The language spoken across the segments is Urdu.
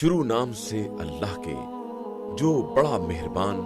شروع نام سے اللہ کے جو بڑا مہربان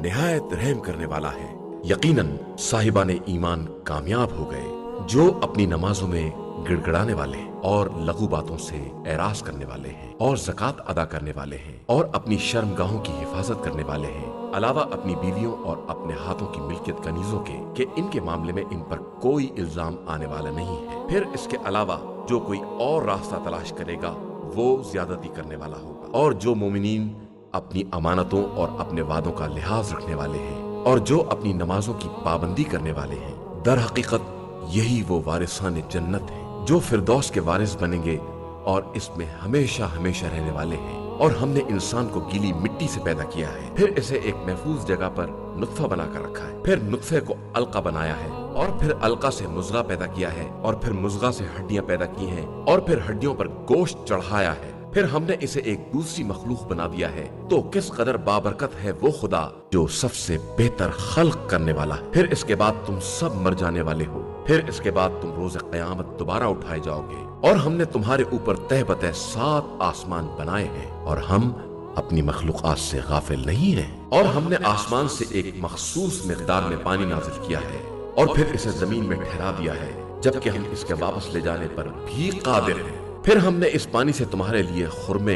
نہایت رحم کرنے والا ہے۔ یقیناً صاحبان ایمان کامیاب ہو گئے جو اپنی نمازوں میں گڑگڑانے والے ہیں اور لغو باتوں سے اعراض کرنے والے ہیں اور زکوٰۃ ادا کرنے والے ہیں اور اپنی شرمگاہوں کی حفاظت کرنے والے ہیں، علاوہ اپنی بیویوں اور اپنے ہاتھوں کی ملکیت کنیزوں کے کہ ان کے معاملے میں ان پر کوئی الزام آنے والا نہیں ہے۔ پھر اس کے علاوہ جو کوئی اور راستہ تلاش کرے گا وہ زیادتی کرنے والا ہوگا، اور جو مومنین اپنی امانتوں اور اپنے وعدوں کا لحاظ رکھنے والے ہیں اور جو اپنی نمازوں کی پابندی کرنے والے ہیں، در حقیقت یہی وہ وارثان جنت ہیں جو فردوس کے وارث بنیں گے اور اس میں ہمیشہ ہمیشہ رہنے والے ہیں۔ اور ہم نے انسان کو گیلی مٹی سے پیدا کیا ہے، پھر اسے ایک محفوظ جگہ پر نطفہ بنا کر رکھا ہے، پھر نطفے کو علقہ بنایا ہے، اور پھر علقہ سے مضغہ پیدا کیا ہے، اور پھر مضغہ سے ہڈیاں پیدا کی ہیں، اور پھر ہڈیوں پر گوشت چڑھایا ہے، پھر ہم نے اسے ایک دوسری مخلوق بنا دیا ہے۔ تو کس قدر بابرکت ہے وہ خدا جو سب سے بہتر خلق کرنے والا ہے۔ پھر اس کے بعد تم سب مر جانے والے ہو، پھر اس کے بعد تم روز قیامت دوبارہ اٹھائے جاؤ گے، اور ہم نے تمہارے اوپر تہ بتہ 7 آسمان بنائے ہیں، اور ہم اپنی مخلوقات سے غافل نہیں ہیں۔ اور ہم نے آسمان سے ایک مخصوص مقدار میں پانی نازل کیا ہے اور پھر اسے زمین میں ٹھہرا دیا ہے، جبکہ ہم اس کے واپس لے جانے پر بھی قادر ہیں۔ پھر ہم نے اس پانی سے تمہارے لیے خرمے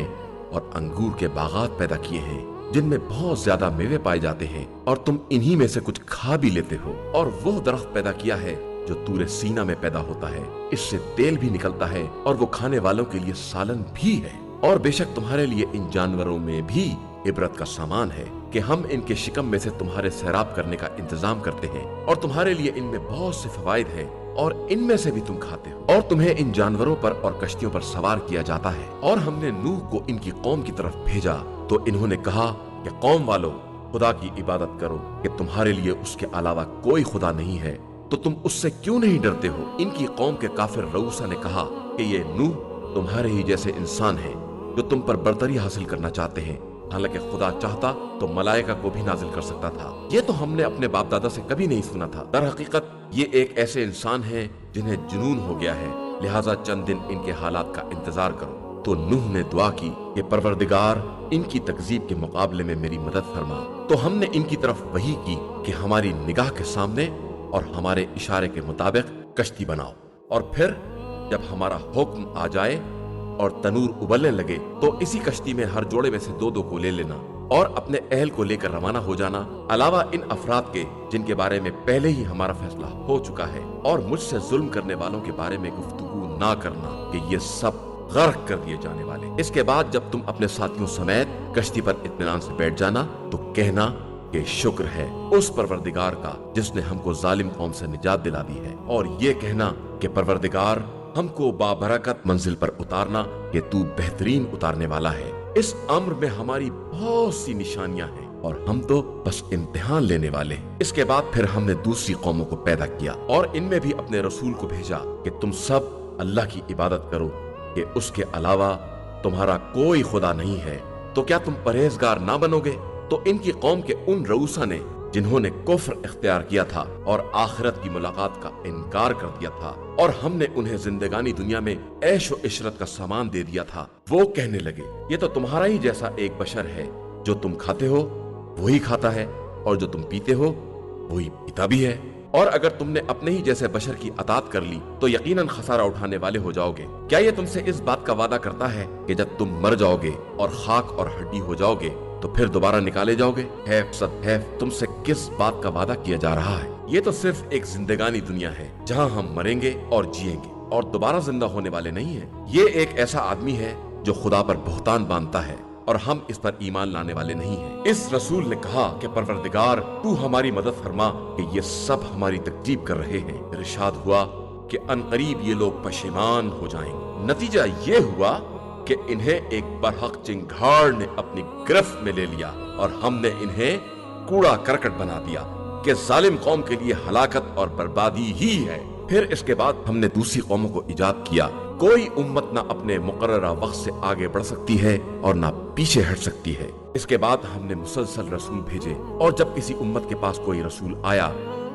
اور انگور کے باغات پیدا کیے ہیں جن میں بہت زیادہ میوے پائے جاتے ہیں، اور تم انہی میں سے کچھ کھا بھی لیتے ہو۔ اور وہ درخت پیدا کیا ہے جو طور سینا میں پیدا ہوتا ہے، اس سے تیل بھی نکلتا ہے اور وہ کھانے والوں کے لیے سالن بھی ہے۔ اور بے شک تمہارے لیے ان جانوروں میں بھی عبرت کا سامان ہے کہ ہم ان کے شکم میں سے تمہارے سیراب کرنے کا انتظام کرتے ہیں، اور تمہارے لیے ان میں بہت سے فوائد ہیں، اور ان میں سے بھی تم کھاتے ہو، اور تمہیں ان جانوروں پر اور کشتیوں پر سوار کیا جاتا ہے۔ اور ہم نے نوح کو ان کی قوم کی طرف بھیجا تو انہوں نے کہا کہ قوم والو، خدا کی عبادت کرو کہ تمہارے لیے اس کے علاوہ کوئی خدا نہیں ہے، تو تم اس سے کیوں نہیں ڈرتے ہو؟ ان کی قوم کے کافر رؤوسا نے کہا کہ یہ نوح تمہارے ہی جیسے انسان ہیں جو تم پر برتری حاصل کرنا چاہتے ہیں، حالانکہ خدا چاہتا تو ملائکہ کو بھی نازل کر سکتا تھا۔ یہ تو ہم نے اپنے باپ دادا سے کبھی نہیں سنا تھا۔ در حقیقت یہ ایک ایسے انسان ہیں جنہیں جنون ہو گیا ہے، لہٰذا چند دن ان کے حالات کا انتظار کرو۔ تو نوح نے دعا کی کہ پروردگار ان کی تکذیب کے مقابلے میں میری مدد فرما۔ تو ہم نے ان کی طرف وحی کی کہ ہماری نگاہ کے سامنے اور ہمارے اشارے کے مطابق کشتی بناؤ، اور پھر جب ہمارا حکم آ جائے اور تنور ابلنے لگے تو اسی کشتی میں ہر جوڑے میں سے 2 کو لے لینا اور اپنے اہل کو لے کر روانہ ہو جانا، علاوہ ان افراد کے جن کے بارے میں پہلے ہی ہمارا فیصلہ ہو چکا ہے، اور مجھ سے ظلم کرنے والوں کے بارے میں گفتگو نہ کرنا کہ یہ سب غرق کر دیے جانے والے۔ اس کے بعد جب تم اپنے ساتھیوں سمیت کشتی پر اطمینان سے بیٹھ جانا تو کہنا کہ شکر ہے اس پروردگار کا جس نے ہم کو ظالم قوم سے نجات دلا دی ہے، اور یہ کہنا کہ پروردگار ہم کو بابرکت منزل پر اتارنا کہ تو بہترین اتارنے والا ہے۔ اس امر میں ہماری بہت سی نشانیاں ہیں اور ہم تو بس امتحان لینے والے ہیں۔ اس کے بعد پھر ہم نے دوسری قوموں کو پیدا کیا اور ان میں بھی اپنے رسول کو بھیجا کہ تم سب اللہ کی عبادت کرو کہ اس کے علاوہ تمہارا کوئی خدا نہیں ہے، تو کیا تم پرہیزگار نہ بنو گے؟ تو ان کی قوم کے ان رؤوسا نے جنہوں نے کفر اختیار کیا تھا اور آخرت کی ملاقات کا انکار کر دیا تھا، اور ہم نے انہیں زندگانی دنیا میں عیش و عشرت کا سامان دے دیا تھا، وہ کہنے لگے یہ تو تمہارا ہی جیسا ایک بشر ہے، جو تم کھاتے ہو وہی کھاتا ہے اور جو تم پیتے ہو وہی پیتا بھی ہے، اور اگر تم نے اپنے ہی جیسے بشر کی اطاعت کر لی تو یقیناً خسارہ اٹھانے والے ہو جاؤ گے۔ کیا یہ تم سے اس بات کا وعدہ کرتا ہے کہ جب تم مر جاؤ گے اور خاک اور ہڈی ہو جاؤ گے تو پھر دوبارہ نکالے جاؤ گے؟ تم سے کس بات کا وعدہ کیا جا رہا ہے؟ یہ تو صرف ایک زندگانی دنیا ہے جہاں ہم مریں گے اور جیئیں گے اور دوبارہ زندہ ہونے والے نہیں ہیں۔ یہ ایک ایسا آدمی ہے جو خدا پر بہتان باندھتا ہے اور ہم اس پر ایمان لانے والے نہیں ہیں۔ اس رسول نے کہا کہ پروردگار تو ہماری مدد فرما کہ یہ سب ہماری تکذیب کر رہے ہیں۔ ارشاد ہوا کہ عنقریب یہ لوگ پشیمان ہو جائیں گے۔ نتیجہ یہ ہوا کہ انہیں ایک برحق چنگھاڑ نے اپنی گرفت میں لے لیا اور ہم نے انہیں کوڑا کرکٹ بنا دیا کہ ظالم قوم کے لیے ہلاکت اور بربادی ہی ہے۔ پھر اس کے بعد ہم نے دوسری قوموں کو ایجاد کیا۔ کوئی امت نہ اپنے مقررہ وقت سے آگے بڑھ سکتی ہے اور نہ پیچھے ہٹ سکتی ہے۔ اس کے بعد ہم نے مسلسل رسول بھیجے، اور جب کسی امت کے پاس کوئی رسول آیا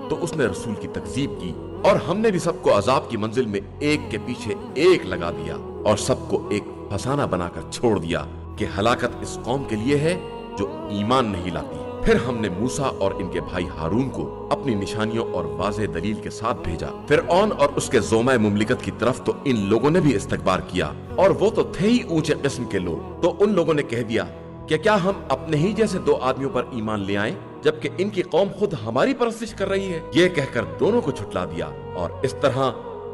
تو اس نے رسول کی تکذیب کی، اور ہم نے بھی سب کو عذاب کی منزل میں ایک کے پیچھے ایک لگا دیا اور سب کو ایک فسانہ بنا کر چھوڑ دیا، کہ ہلاکت اس قوم کے لیے ہے جو ایمان نہیں لاتی۔ پھر ہم نے موسیٰ اور ان کے بھائی ہارون کو اپنی نشانیوں اور واضح دلیل کے ساتھ بھیجا۔ فرعون اور اس کے زومہ مملکت کی طرف تو ان لوگوں نے بھی استکبار کیا، اور وہ تو تھے ہی اونچے قسم کے لوگ۔ تو ان لوگوں نے کہہ دیا کہ کیا ہم اپنے ہی جیسے دو آدمیوں پر ایمان لے آئیں جبکہ ان کی قوم خود ہماری پرستش کر رہی ہے؟ یہ کہہ کر دونوں کو جھٹلا دیا اور اس طرح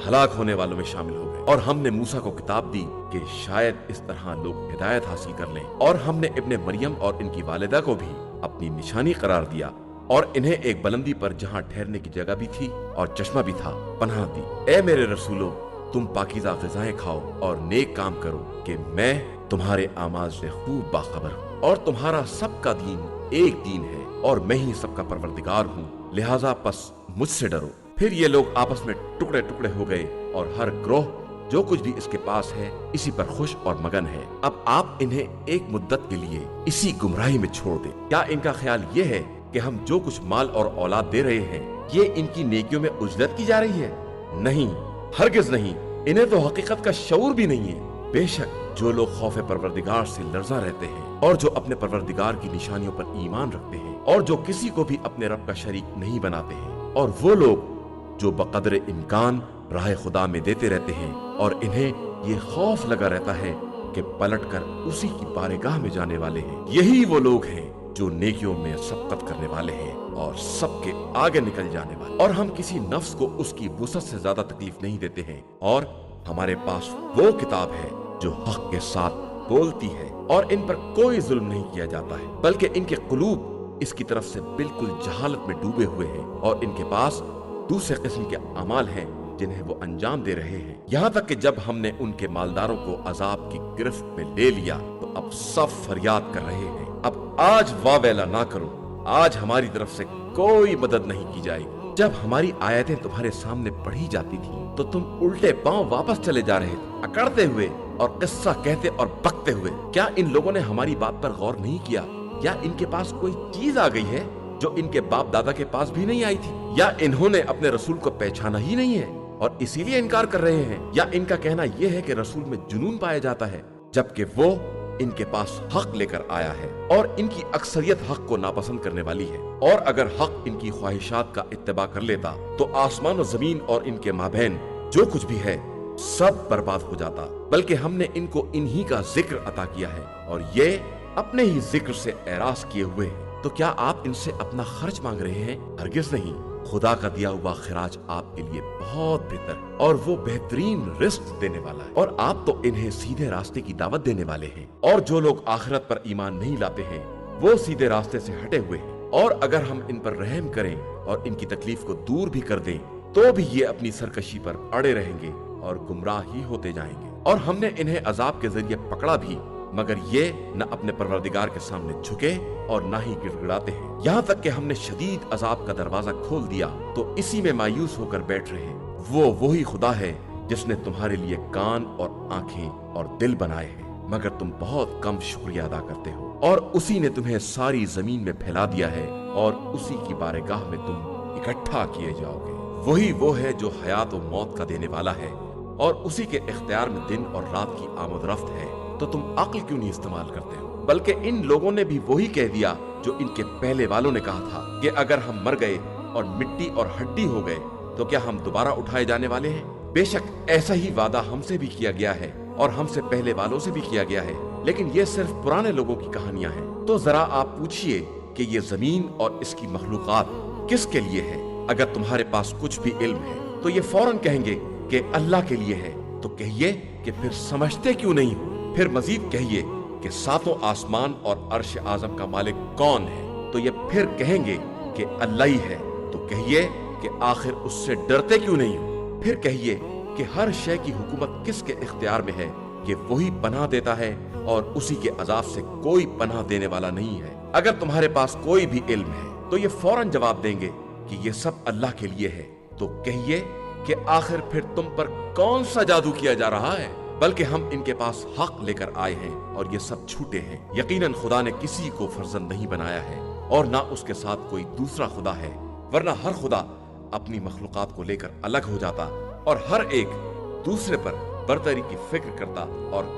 ہلاک ہونے والوں میں شامل ہو گئے۔ اور ہم نے موسیٰ کو کتاب دی کہ شاید اس طرح لوگ ہدایت حاصل کر لیں، اور ہم نے ابن مریم اور ان کی والدہ کو بھی اپنی نشانی قرار دیا، اور انہیں ایک بلندی پر جہاں ٹھہرنے کی جگہ بھی تھی اور چشمہ بھی تھا پناہ دی۔ اے میرے رسولو، تم پاکیزہ غذائیں کھاؤ اور نیک کام کرو کہ میں تمہارے اعمال سے خوب باخبر ہوں، اور تمہارا سب کا دین ایک دین ہے اور میں ہی سب کا پروردگار ہوں، لہٰذا پس مجھ سے ڈرو۔ پھر یہ لوگ آپس میں ٹکڑے ٹکڑے ہو گئے، اور ہر گروہ جو کچھ بھی اس کے پاس ہے اسی پر خوش اور مگن ہے۔ اب آپ انہیں ایک مدت کے لیے اسی گمراہی میں چھوڑ دیں۔ کیا ان کا خیال یہ ہے کہ ہم جو کچھ مال اور اولاد دے رہے ہیں یہ ان کی نیکیوں میں اجرت کی جا رہی ہے؟ نہیں، ہرگز نہیں، انہیں تو حقیقت کا شعور بھی نہیں ہے۔ بے شک جو لوگ خوف پروردگار سے لرزاں رہتے ہیں اور جو اپنے پروردگار کی نشانیوں پر ایمان رکھتے ہیں اور جو کسی کو بھی اپنے رب کا شریک نہیں بناتے ہیں، اور وہ لوگ جو بقدر امکان راہ خدا میں دیتے رہتے ہیں اور انہیں یہ خوف لگا رہتا ہے کہ پلٹ کر اسی کی بارگاہ میں جانے والے ہیں، یہی وہ لوگ ہیں جو نیکیوں میں سبقت کرنے والے ہیں اور سب کے آگے نکل جانے والے۔ اور ہم کسی نفس کو اس کی وسعت سے زیادہ تکلیف نہیں دیتے ہیں، اور ہمارے پاس وہ کتاب ہے جو حق کے ساتھ بولتی ہے، اور ان پر کوئی ظلم نہیں کیا جاتا ہے، بلکہ ان کے قلوب اس کی طرف سے بالکل جہالت میں ڈوبے ہوئے ہیں، اور ان کے پاس دوسرے قسم کے اعمال ہیں جنہیں وہ انجام دے رہے ہیں، یہاں تک کہ جب ہم نے ان کے مالداروں کو عذاب کی گرفت میں لے لیا تو اب سب فریاد کر رہے ہیں، اب آج واویلا نہ کرو، آج ہماری طرف سے کوئی مدد نہیں کی جائے گی۔ جب ہماری آیتیں تمہارے سامنے پڑھی جاتی تھی تو تم الٹے پاؤں واپس چلے جا رہے تھے، اکڑتے ہوئے اور قصہ کہتے اور بکتے ہوئے۔ کیا ان لوگوں نے ہماری بات پر غور نہیں کیا؟ یا ان کے پاس کوئی چیز آ گئی ہے جو ان کے باپ دادا کے پاس بھی نہیں آئی تھی؟ یا انہوں نے اپنے رسول کو پہچانا ہی نہیں ہے اور اسی لیے انکار کر رہے ہیں؟ یا ان کا کہنا یہ ہے کہ رسول میں جنون پایا جاتا ہے جبکہ وہ ان کے پاس حق لے کر آیا ہے، اور ان کی اکثریت حق کو ناپسند کرنے والی ہے، اور اگر حق ان کی خواہشات کا اتباع کر لیتا تو آسمان و زمین اور ان کے مابین جو کچھ بھی ہے سب برباد ہو جاتا، بلکہ ہم نے ان کو انہی کا ذکر عطا کیا ہے اور یہ اپنے ہی ذکر سے اعراض کیے ہوئے ہیں۔ تو کیا آپ ان سے اپنا خرچ مانگ رہے ہیں؟ ہرگز نہیں، خدا کا دیا ہوا خراج آپ کے لیے بہت بہتر ہے اور وہ بہترین رزق دینے والا ہے، اور آپ تو انہیں سیدھے راستے کی دعوت دینے والے ہیں، اور جو لوگ آخرت پر ایمان نہیں لاتے ہیں وہ سیدھے راستے سے ہٹے ہوئے ہیں۔ اور اگر ہم ان پر رحم کریں اور ان کی تکلیف کو دور بھی کر دیں تو بھی یہ اپنی سرکشی پر اڑے رہیں گے اور گمراہ ہی ہوتے جائیں گے۔ اور ہم نے انہیں عذاب کے ذریعے پکڑا بھی، مگر یہ نہ اپنے پروردگار کے سامنے جھکے اور نہ ہی گڑ گڑاتے ہیں، یہاں تک کہ ہم نے شدید عذاب کا دروازہ کھول دیا تو اسی میں مایوس ہو کر بیٹھ رہے ہیں۔ وہ وہی خدا ہے جس نے تمہارے لیے کان اور آنکھیں اور دل بنائے ہیں، مگر تم بہت کم شکریہ ادا کرتے ہو، اور اسی نے تمہیں ساری زمین میں پھیلا دیا ہے اور اسی کی بارگاہ میں تم اکٹھا کیے جاؤ گے۔ وہی وہ ہے جو حیات و موت کا دینے والا ہے، اور اسی کے اختیار میں دن اور رات کی آمد رفت ہے، تو تم عقل کیوں نہیں استعمال کرتے ہو؟ بلکہ ان لوگوں نے بھی وہی کہہ دیا جو ان کے پہلے والوں نے کہا تھا کہ اگر ہم مر گئے اور مٹی اور ہڈی ہو گئے تو کیا ہم دوبارہ اٹھائے جانے والے ہیں؟ بے شک ایسا ہی وعدہ ہم سے بھی کیا گیا ہے اور ہم سے پہلے والوں سے بھی کیا گیا ہے، لیکن یہ صرف پرانے لوگوں کی کہانیاں ہیں۔ تو ذرا آپ پوچھئے کہ یہ زمین اور اس کی مخلوقات کس کے لیے ہے؟ اگر تمہارے پاس کچھ بھی علم ہے تو یہ فوراً کہیں گے کہ اللہ کے لیے ہے، تو کہیے کہ پھر سمجھتے کیوں نہیں ہو؟ پھر مزید کہیے کہ ساتوں آسمان اور عرش اعظم کا مالک کون ہے؟ تو یہ پھر کہیں گے کہ اللہ ہی ہے، تو کہیے کہ آخر اس سے ڈرتے کیوں نہیں ہو؟ پھر کہیے کہ ہر شے کی حکومت کس کے اختیار میں ہے کہ وہی پناہ دیتا ہے اور اسی کے عذاب سے کوئی پناہ دینے والا نہیں ہے۔ اگر تمہارے پاس کوئی بھی علم ہے تو یہ فوراً جواب دیں گے کہ یہ سب اللہ کے لیے ہے، تو کہیے کہ آخر پھر تم پر کون سا جادو کیا جا رہا ہے؟ بلکہ ہم ان کے پاس حق لے کر آئے ہیں اور یہ سب جھوٹے ہیں۔ یقیناً خدا نے کسی کو فرزند نہیں بنایا ہے اور نہ اس کے ساتھ کوئی دوسرا خدا ہے، ورنہ ہر خدا اپنی مخلوقات کو لے کر الگ ہو جاتا اور ہر ایک دوسرے پر برتری کی فکر کرتا اور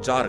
4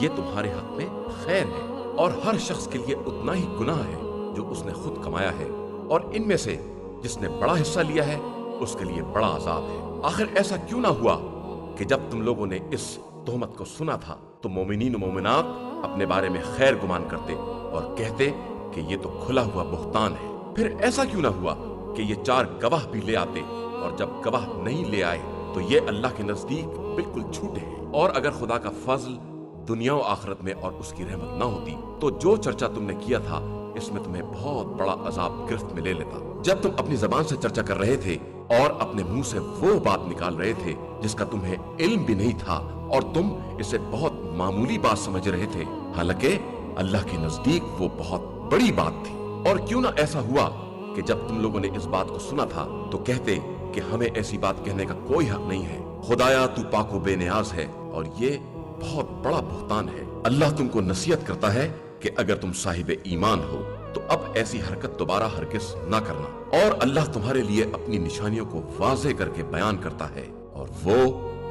یہ تمہارے حق میں خیر ہے، اور ہر شخص کے لیے اتنا ہی گناہ ہے جو اس نے خود کمایا ہے، اور ان میں سے جس نے بڑا حصہ لیا ہے اس کے لیے بڑا عذاب ہے۔ آخر ایسا کیوں نہ ہوا کہ جب تم لوگوں نے اس تہمت کو سنا تھا تو مومنین و مومنات اپنے بارے میں خیر گمان کرتے اور کہتے کہ یہ تو کھلا ہوا بہتان ہے۔ پھر ایسا کیوں نہ ہوا کہ یہ 4 گواہ بھی لے آتے، اور جب گواہ نہیں لے آئے تو یہ اللہ کے نزدیک بالکل جھوٹے ہیں۔ اور اگر خدا کا فضل دنیا و آخرت میں اور اس کی رحمت نہ ہوتی تو جو چرچا تم نے کیا تھا اس میں تمہیں بہت بڑا عذاب گرفت میں لے لیتا۔ جب تم اپنی زبان سے چرچا کر رہے تھے اور اپنے منہ سے وہ بات نکال رہے تھے جس کا تمہیں علم بھی نہیں تھا، اور تم اسے بہت معمولی بات سمجھ رہے تھے، حالانکہ اللہ کے نزدیک وہ بہت بڑی بات تھی۔ اور کیوں نہ ایسا ہوا کہ جب تم لوگوں نے اس بات کو سنا تھا تو کہتے کہ ہمیں ایسی بات کہنے کا کوئی حق نہیں ہے، خدایا تو پاک و بے نیاز ہے، اور یہ بہت بڑا بہتان ہے۔ اللہ تم کو نصیحت کرتا ہے کہ اگر تم صاحب ایمان ہو تو اب ایسی حرکت دوبارہ ہرگز نہ کرنا، اور اللہ تمہارے لیے اپنی نشانیوں کو واضح کر کے بیان کرتا ہے، اور وہ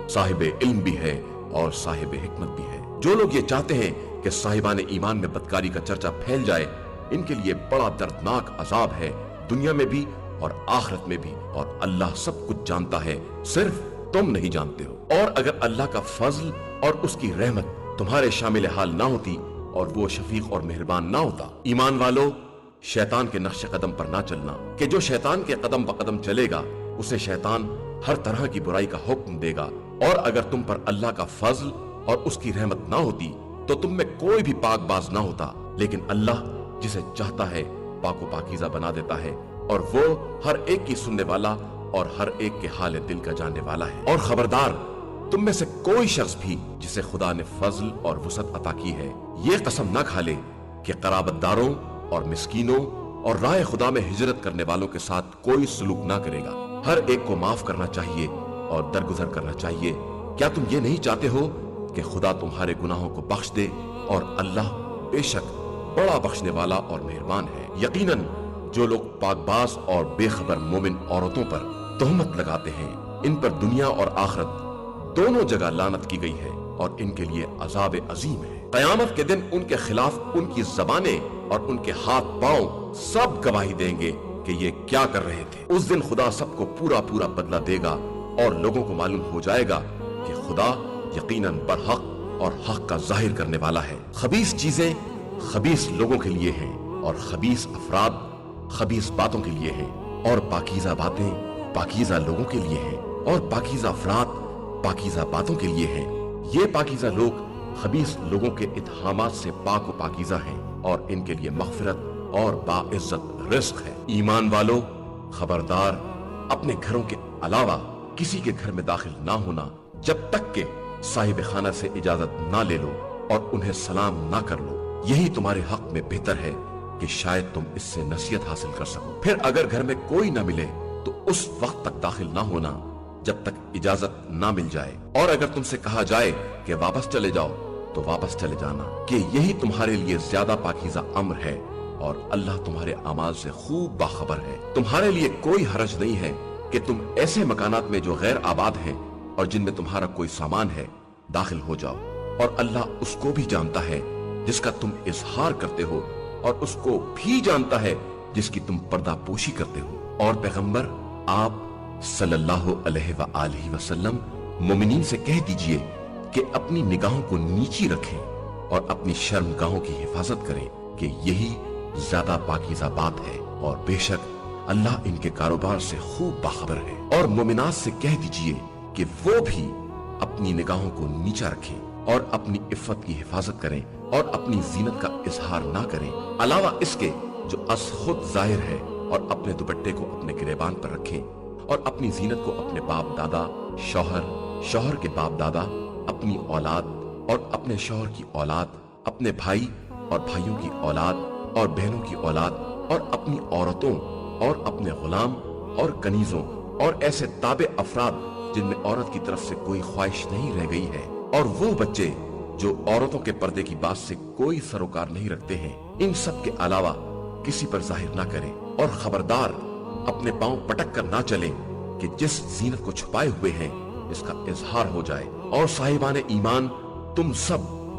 صاحب علم بھی ہے اور صاحب حکمت بھی ہے۔ جو لوگ یہ چاہتے ہیں کہ صاحبان ایمان میں بدکاری کا چرچا پھیل جائے، ان کے لیے بڑا دردناک عذاب ہے، دنیا میں بھی اور آخرت میں بھی، اور اللہ سب کچھ جانتا ہے، صرف تم نہیں جانتے ہو۔ اور اگر اللہ کا فضل اور اس کی رحمت تمہارے شامل حال نہ ہوتی اور وہ شفیق اور مہربان نہ ہوتا، ایمان والو شیطان کے نقش قدم پر نہ چلنا، کہ جو شیطان کے قدم بقدم چلے گا اسے شیطان ہر طرح کی برائی کا حکم دے گا۔ اور اگر تم پر اللہ کا فضل اور اس کی رحمت نہ ہوتی تو تم میں کوئی بھی پاک باز نہ ہوتا، لیکن اللہ جسے چاہتا ہے پاک و پاکیزہ بنا دیتا ہے، اور وہ ہر ایک کی سننے والا اور ہر ایک کے حال دل کا جاننے والا ہے۔ اور خبردار، تم میں سے کوئی شخص بھی جسے خدا نے فضل اور وسعت عطا کی ہے یہ قسم نہ کھا لے کہ قرابت داروں اور مسکینوں اور راہ خدا میں ہجرت کرنے والوں کے ساتھ کوئی سلوک نہ کرے گا۔ ہر ایک کو معاف کرنا چاہیے اور درگزر کرنا چاہیے۔ کیا تم یہ نہیں چاہتے ہو کہ خدا تمہارے گناہوں کو بخش دے؟ اور اللہ بے شک بڑا بخشنے والا اور مہربان ہے۔ یقیناً جو لوگ پاک باز اور بے خبر مومن عورتوں پر تہمت لگاتے ہیں، ان پر دنیا اور آخرت دونوں جگہ لعنت کی گئی ہے، اور ان کے لیے عذاب عظیم ہے۔ قیامت کے دن ان کے خلاف ان کی زبانیں اور ان کے ہاتھ پاؤں سب گواہی دیں گے کہ یہ کیا کر رہے تھے۔ اس دن خدا سب کو پورا پورا بدلہ دے گا، اور لوگوں کو معلوم ہو جائے گا کہ خدا یقیناً برحق اور حق کا ظاہر کرنے والا ہے۔ خبیث چیزیں خبیث لوگوں کے لیے ہیں، اور خبیث افراد خبیث باتوں کے لیے ہیں، اور پاکیزہ باتیں پاکیزہ لوگوں کے لیے ہیں، اور پاکیزہ افراد پاکیزہ باتوں کے لیے ہیں۔ یہ پاکیزہ لوگ خبیث لوگوں کے اتہامات سے پاک و پاکیزہ ہیں، اور ان کے لیے مغفرت اور باعزت رزق ہے۔ ایمان والو خبردار، اپنے گھروں کے علاوہ کسی کے گھر میں داخل نہ ہونا جب تک کہ صاحب خانہ سے اجازت نہ لے لو اور انہیں سلام نہ کر لو، یہی تمہارے حق میں بہتر ہے کہ شاید تم اس سے نصیحت حاصل کر سکو۔ پھر اگر گھر میں کوئی نہ ملے تو اس وقت تک داخل نہ ہونا جب تک اجازت نہ مل جائے، اور اگر تم سے کہا جائے کہ واپس چلے جاؤ تو واپس چلے جانا، کہ یہی تمہارے لیے زیادہ پاکیزہ امر ہے، اور اللہ تمہارے اعمال سے خوب باخبر ہے۔ تمہارے لیے کوئی حرج نہیں ہے کہ تم ایسے مکانات میں جو غیر آباد ہیں اور جن میں تمہارا کوئی سامان ہے داخل ہو جاؤ، اور اللہ اس کو بھی جانتا ہے جس کا تم اظہار کرتے ہو، اور اس کو بھی جانتا ہے جس کی تم پردہ پوشی کرتے ہو۔ اور پیغمبر آپ صلی اللہ علیہ وآلہ وسلم مومنین سے کہہ دیجئے کہ اپنی نگاہوں کو نیچی رکھیں اور اپنی شرمگاہوں کی حفاظت کریں، کہ یہی زیادہ پاکیزہ بات ہے، اور بے شک اللہ ان کے کاروبار سے خوب باخبر ہے۔ اور مومنات سے کہہ دیجئے کہ وہ بھی اپنی نگاہوں کو نیچا رکھیں اور اپنی عفت کی حفاظت کریں اور اپنی زینت کا اظہار نہ کریں، علاوہ اس کے جو از خود ظاہر ہے، اور اپنے دوپٹے کو اپنے گریبان پر رکھیں، اور اپنی زینت کو اپنے باپ دادا، شوہر کے باپ دادا، اپنی اولاد اور اپنے شوہر کی اولاد، اپنے بھائی اور بھائیوں کی اولاد اور بہنوں کی اولاد، اور اپنی عورتوں اور اپنے غلام اور کنیزوں، اور ایسے تابع افراد جن میں عورت کی طرف سے کوئی خواہش نہیں رہ گئی ہے، اور وہ بچے جو عورتوں کے پردے کی بات سے کوئی سروکار نہیں رکھتے ہیں، ان سب کے علاوہ کسی پر ظاہر نہ کریں۔ اور خبردار، اپنے پاؤں پٹک کر نہ چلیں کہ جس زینت کو چھپائے ہوئے ہیں اس کا اظہار ہو جائے۔ اور صاحبان ایمان، تم سب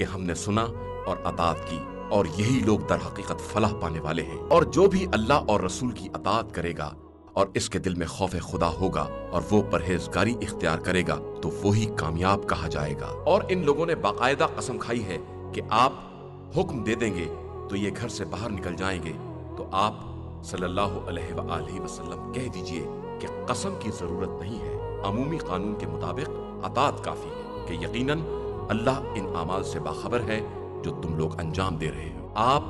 کہ ہم نے سنا اور اطاعت کی، اور یہی لوگ در حقیقت فلاح پانے والے ہیں۔ اور جو بھی اللہ اور رسول کی اطاعت کرے گا اور اس کے دل میں خوف خدا ہوگا اور وہ پرہیزگاری اختیار کرے گا تو وہی کامیاب کہا جائے گا۔ اور ان لوگوں نے باقاعدہ قسم کھائی ہے کہ آپ حکم دے دیں گے تو یہ گھر سے باہر نکل جائیں گے، تو آپ صلی اللہ علیہ وآلہ وسلم کہہ دیجئے کہ قسم کی ضرورت نہیں ہے، عمومی قانون کے مطابق اطاعت کافی ہے کہ یقیناً اللہ ان اعمال سے باخبر ہے جو تم لوگ انجام دے رہے ہو۔ آپ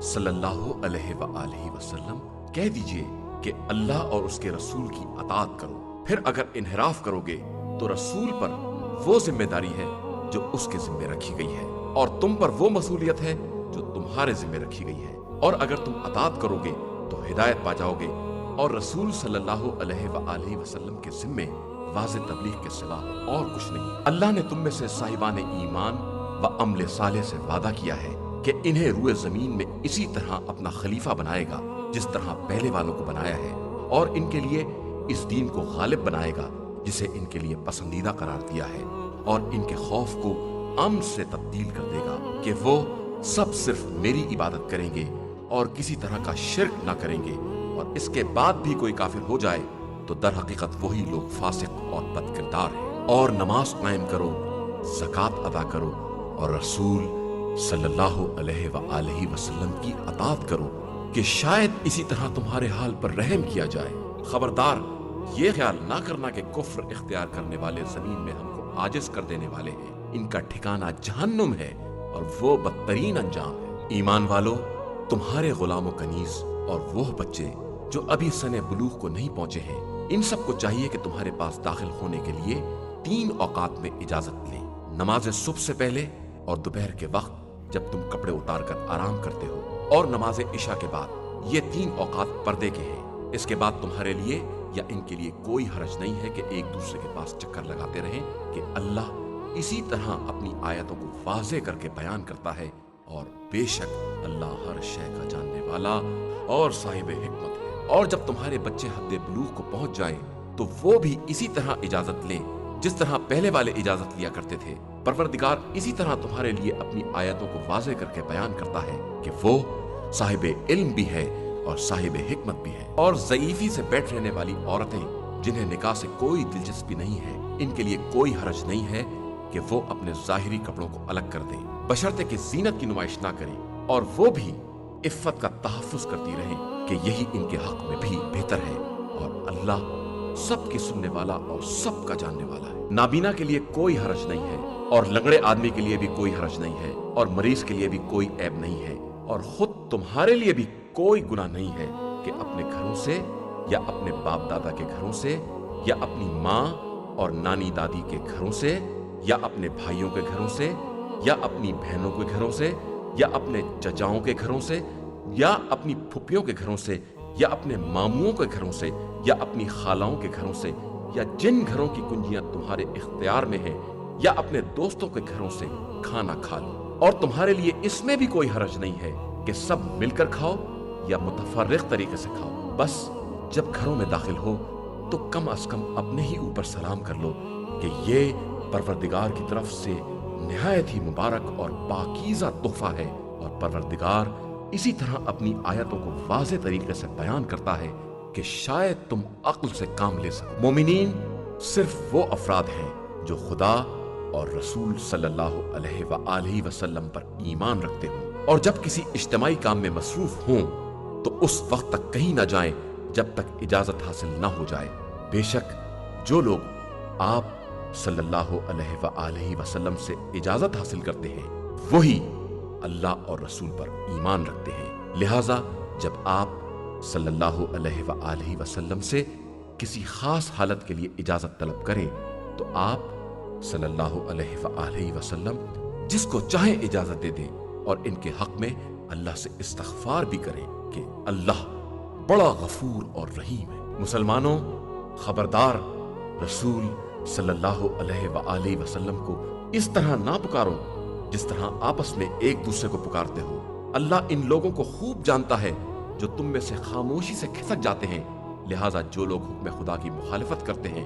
صلی اللہ علیہ وآلہ وسلم کہہ دیجئے کہ اللہ اور اس کے رسول کی اطاعت کرو، پھر اگر انحراف کرو گے تو رسول پر وہ ذمہ داری ہے جو اس کے ذمہ رکھی گئی ہے، اور تم پر وہ مسئولیت ہے جو تمہارے ذمہ رکھی گئی ہے، اور اگر تم اطاعت کرو گے تو ہدایت پا جاؤ گے، اور رسول صلی اللہ علیہ وآلہ وسلم کے ذمے واضح تبلیغ کے سوا اور کچھ نہیں۔ اللہ نے تم میں سے صاحبان ایمان و عمل صالح سے وعدہ کیا ہے کہ انہیں روئے زمین میں اسی طرح اپنا خلیفہ بنائے گا جس طرح پہلے والوں کو بنایا ہے، اور ان کے لیے اس دین کو غالب بنائے گا جسے ان کے لیے پسندیدہ قرار دیا ہے، اور ان کے خوف کو امن سے تبدیل کر دے گا کہ وہ سب صرف میری عبادت کریں گے اور کسی طرح کا شرک نہ کریں گے، اور اس کے بعد بھی کوئی کافر ہو جائے تو در حقیقت وہی لوگ فاسق اور بد کردار ہیں۔ اور نماز قائم کرو، زکوٰۃ ادا کرو، اور رسول صلی اللہ علیہ وآلہ وسلم کی اطاعت کرو کہ شاید اسی طرح تمہارے حال پر رحم کیا جائے۔ خبردار یہ خیال نہ کرنا کہ کفر اختیار کرنے والے زمین میں ہم کو عاجز کر دینے والے ہیں، ان کا ٹھکانہ جہنم ہے اور وہ بدترین انجام ہے۔ ایمان والو، تمہارے غلام و کنیز اور وہ بچے جو ابھی سن بلوغ کو نہیں پہنچے ہیں، ان سب کو چاہیے کہ تمہارے پاس داخل ہونے کے لیے 3 اوقات میں اجازت لیں، نماز صبح سے پہلے اور دوپہر کے وقت جب تم کپڑے اتار کر آرام کرتے ہو، اور نماز عشاء کے بعد۔ یہ 3 اوقات پردے کے ہیں۔ اس کے بعد تمہارے لیے یا ان کے لیے کوئی حرج نہیں ہے کہ ایک دوسرے کے پاس چکر لگاتے رہیں کہ اللہ اسی طرح اپنی آیتوں کو واضح کر کے بیان کرتا ہے، اور بے شک اللہ ہر شے کا جاننے والا اور صاحب حکمت ہے۔ اور جب تمہارے بچے حد بلوغ کو پہنچ جائیں تو وہ بھی اسی طرح اجازت لیں جس طرح پہلے والے اجازت لیا کرتے تھے۔ پروردگار اسی طرح تمہارے لیے اپنی آیتوں کو واضح کر کے بیان کرتا ہے کہ وہ صاحب علم بھی ہے اور صاحب حکمت بھی ہے۔ اور ضعیفی سے بیٹھ رہنے والی عورتیں جنہیں نکاح سے کوئی دلچسپی نہیں ہے، ان کے لیے کوئی حرج نہیں ہے کہ وہ اپنے ظاہری کپڑوں کو الگ کر دیں، بشرطے کہ زینت کی نمائش نہ کریں، اور وہ بھی عفت کا تحفظ کرتی رہیں کہ یہی ان کے حق میں بھی بہتر ہے، اور اللہ سب کی سننے والا اور سب کا جاننے والا ہے۔ نابینا کے لیے کوئی حرج نہیں ہے، اور لنگڑے آدمی کے لیے بھی کوئی حرج نہیں ہے، اور مریض کے لیے بھی کوئی عیب نہیں ہے، اور خود تمہارے لیے بھی کوئی گناہ نہیں ہے کہ اپنے گھروں سے یا اپنے باپ دادا کے گھروں سے یا اپنی ماں اور نانی دادی کے گھروں سے یا اپنے بھائیوں کے گھروں سے یا اپنی بہنوں کے گھروں سے یا اپنے چچاؤں کے گھروں سے یا اپنی پھپھیوں کے گھروں سے یا اپنے ماموں کے گھروں سے یا اپنی خالاؤں کے گھروں سے یا جن گھروں کی کنجیاں تمہارے اختیار میں ہیں یا اپنے دوستوں کے گھروں سے کھانا کھا لو، اور تمہارے لیے اس میں بھی کوئی حرج نہیں ہے کہ سب مل کر کھاؤ یا متفرق طریقے سے کھاؤ، بس جب گھروں میں داخل ہو تو کم از کم اپنے ہی اوپر سلام کر لو کہ یہ پروردگار کی طرف سے نہایت ہی مبارک اور پاکیزہ تحفہ ہے، اور پروردگار اسی طرح اپنی آیتوں کو واضح طریقے سے بیان کرتا ہے کہ شاید تم عقل سے کام لے سکو۔ مومنین صرف وہ افراد ہیں جو خدا اور رسول صلی اللہ علیہ وآلہ وسلم پر ایمان رکھتے ہوں، اور جب کسی اجتماعی کام میں مصروف ہوں تو اس وقت تک کہیں نہ جائیں جب تک اجازت حاصل نہ ہو جائے۔ بے شک جو لوگ آپ صلی اللہ علیہ وآلہ وسلم سے اجازت حاصل کرتے ہیں وہی اللہ اور رسول پر ایمان رکھتے ہیں، لہٰذا جب آپ صلی اللہ علیہ وآلہ وسلم سے کسی خاص حالت کے لیے اجازت طلب کریں تو آپ صلی اللہ علیہ وآلہ وسلم جس کو چاہیں اجازت دے دیں، اور ان کے حق میں اللہ سے استغفار بھی کریں کہ اللہ بڑا غفور اور رحیم ہے۔ مسلمانوں، خبردار، رسول صلی اللہ علیہ وآلہ وسلم کو اس طرح نہ پکارو جس طرح آپس میں ایک دوسرے کو پکارتے ہو۔ اللہ ان لوگوں کو خوب جانتا ہے جو تم میں سے خاموشی سے کھسک جاتے ہیں، لہٰذا جو لوگ حکم خدا کی مخالفت کرتے ہیں